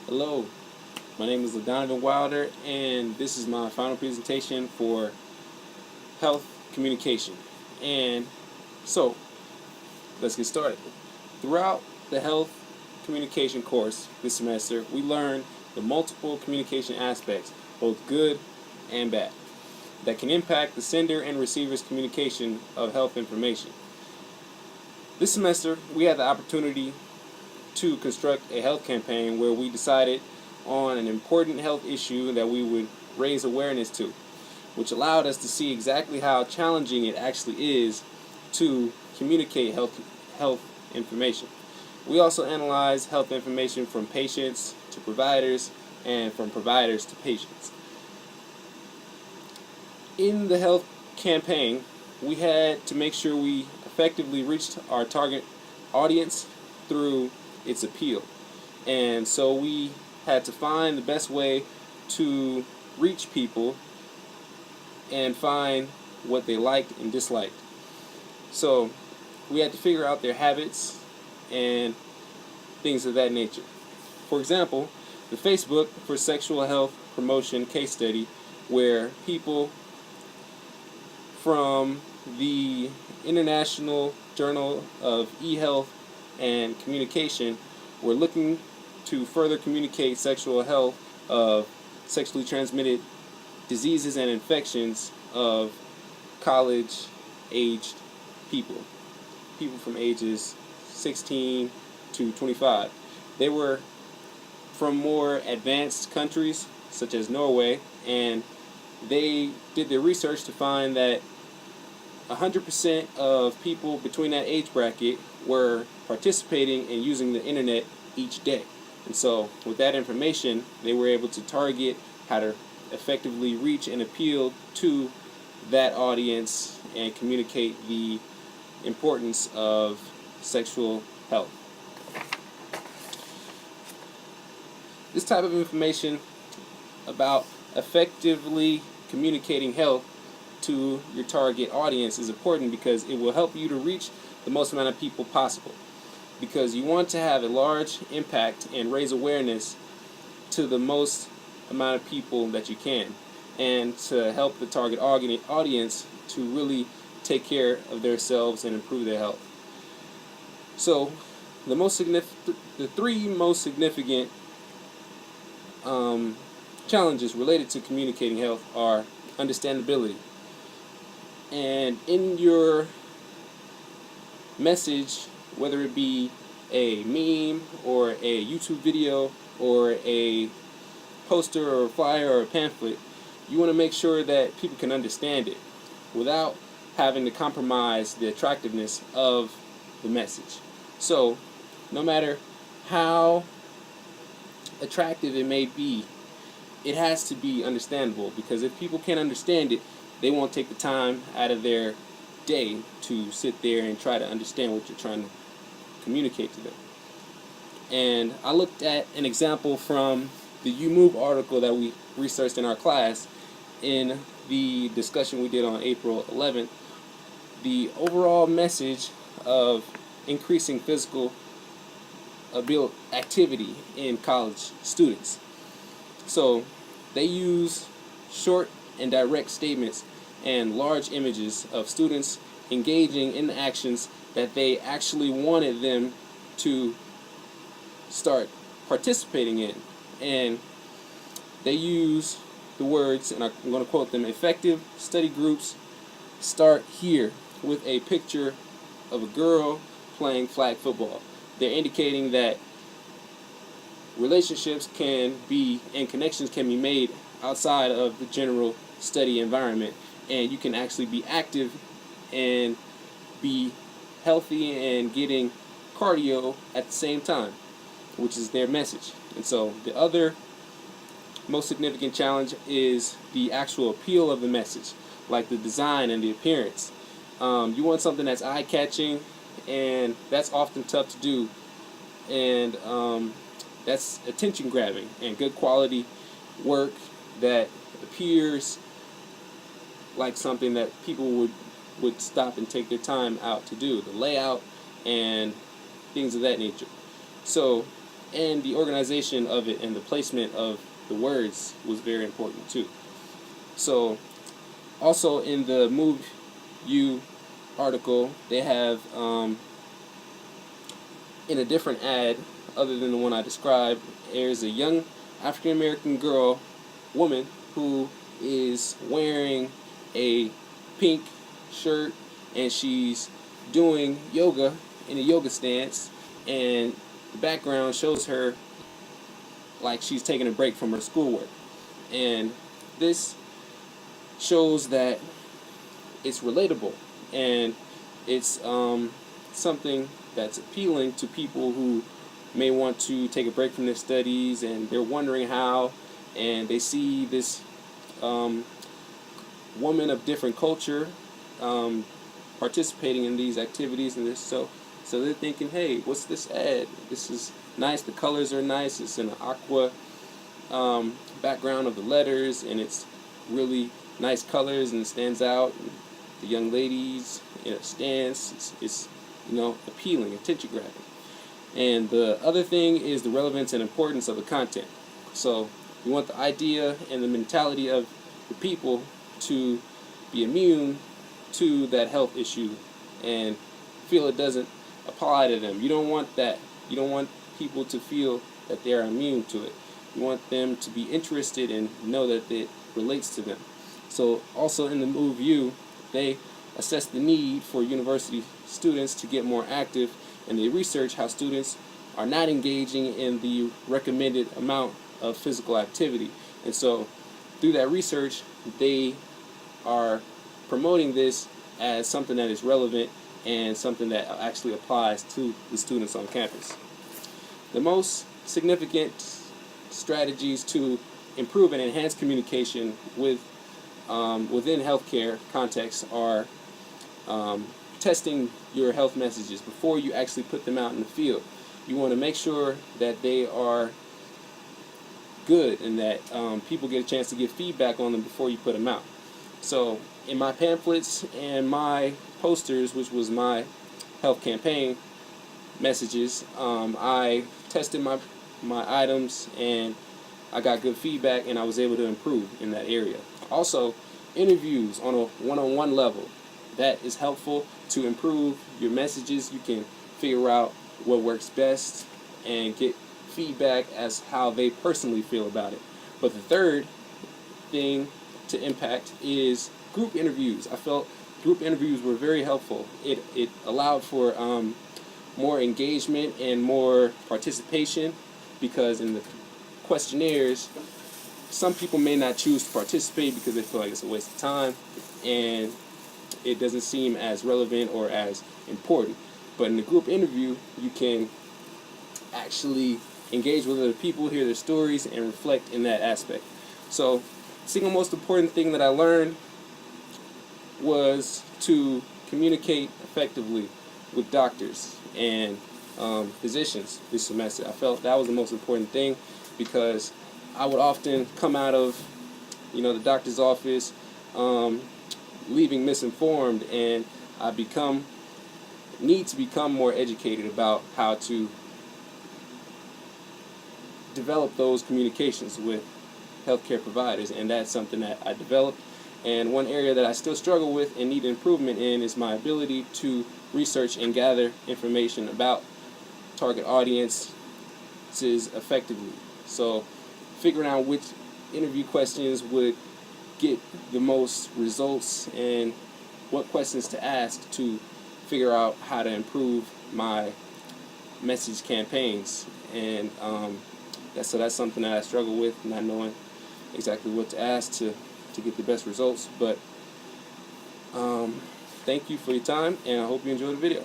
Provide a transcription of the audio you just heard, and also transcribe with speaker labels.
Speaker 1: Hello, my name is LaDonovan Wilder, and this is my final presentation for health communication. And so, let's get started. Throughout the health communication course this semester, we learn the multiple communication aspects, both good and bad, that can impact the sender and receiver's communication of health information. This semester, we had the opportunity to construct a health campaign where we decided on an important health issue that we would raise awareness to, which allowed us to see exactly how challenging it actually is to communicate health information. We also analyzed health information from patients to providers and from providers to patients. In the health campaign, we had to make sure we effectively reached our target audience through its appeal. And so we had to find the best way to reach people and find what they liked and disliked. So we had to figure out their habits and things of that nature. For example, the Facebook for Sexual Health Promotion case study, where people from the International Journal of E-Health and Communication were looking to further communicate sexual health of sexually transmitted diseases and infections of college-aged people, people from ages 16 to 25. They were from more advanced countries such as Norway, and they did their research to find that 100% of people between that age bracket were participating in using the internet each day. And so with that information, they were able to target how to effectively reach and appeal to that audience and communicate the importance of sexual health. This type of information about effectively communicating health to your target audience is important because it will help you to reach the most amount of people possible, because you want to have a large impact and raise awareness to the most amount of people that you can, and to help the target audience to really take care of themselves and improve their health. So the three most significant challenges related to communicating health are understandability. And in your message, whether it be a meme or a YouTube video or a poster or a flyer or a pamphlet, you want to make sure that people can understand it without having to compromise the attractiveness of the message. So, no matter how attractive it may be, it has to be understandable, because if people can't understand it, they won't take the time out of their day to sit there and try to understand what you're trying to communicate to them. And I looked at an example from the YouMove article that we researched in our class in the discussion we did on April 11th. The overall message of increasing physical activity in college students. So they use short and direct statements and large images of students engaging in the actions that they actually wanted them to start participating in. And they use the words, and I'm going to quote them: effective study groups start here, with a picture of a girl playing flag football. They're indicating that relationships can be and connections can be made outside of the general study environment, and you can actually be active and be healthy and getting cardio at the same time, which is their message. And so the other most significant challenge is the actual appeal of the message, like the design and the appearance. You want something that's eye-catching, and that's often tough to do, and that's attention-grabbing and good quality work that appears like something that people would stop and take their time out to do, the layout and things of that nature. So and the organization of it and the placement of the words was very important too. So also in the Move You article, they have in a different ad other than the one I described, there's a young African American woman who is wearing a pink shirt, and she's doing yoga in a yoga stance, and the background shows her like she's taking a break from her schoolwork. And this shows that it's relatable, and it's something that's appealing to people who may want to take a break from their studies and they're wondering how, and they see this woman of different culture participating in these activities, and so they're thinking, hey, what's this ad? This is nice, the colors are nice, it's in an aqua background of the letters, and it's really nice colors and it stands out. And the young ladies in a stance, it's appealing, attention grabbing. And the other thing is the relevance and importance of the content. So you want the idea and the mentality of the people to be immune to that health issue and feel it doesn't apply to them. You don't want that. You don't want people to feel that they're immune to it. You want them to be interested and know that it relates to them. So also in the Move You, they assess the need for university students to get more active, and they research how students are not engaging in the recommended amount of physical activity. And so through that research, they are promoting this as something that is relevant and something that actually applies to the students on campus. The most significant strategies to improve and enhance communication within healthcare contexts are testing your health messages before you actually put them out in the field. You want to make sure that they are good and that people get a chance to give feedback on them before you put them out. So in my pamphlets and my posters, which was my health campaign messages, I tested my items and I got good feedback, and I was able to improve in that area. Also, interviews on a one-on-one level, that is helpful to improve your messages. You can figure out what works best and get feedback as how they personally feel about it. But the third thing to impact is group interviews. I felt group interviews were very helpful. It allowed for more engagement and more participation, because in the questionnaires, some people may not choose to participate because they feel like it's a waste of time and it doesn't seem as relevant or as important. But in the group interview, you can actually engage with other people, hear their stories, and reflect in that aspect. So the single most important thing that I learned was to communicate effectively with doctors and physicians this semester. I felt that was the most important thing, because I would often come out of the doctor's office leaving misinformed, and I need to become more educated about how to develop those communications with healthcare providers, and that's something that I developed. And one area that I still struggle with and need improvement in is my ability to research and gather information about target audiences effectively. So figuring out which interview questions would get the most results and what questions to ask to figure out how to improve my message campaigns. And that's something that I struggle with, not knowing exactly what to ask to get the best results. But thank you for your time, and I hope you enjoyed the video.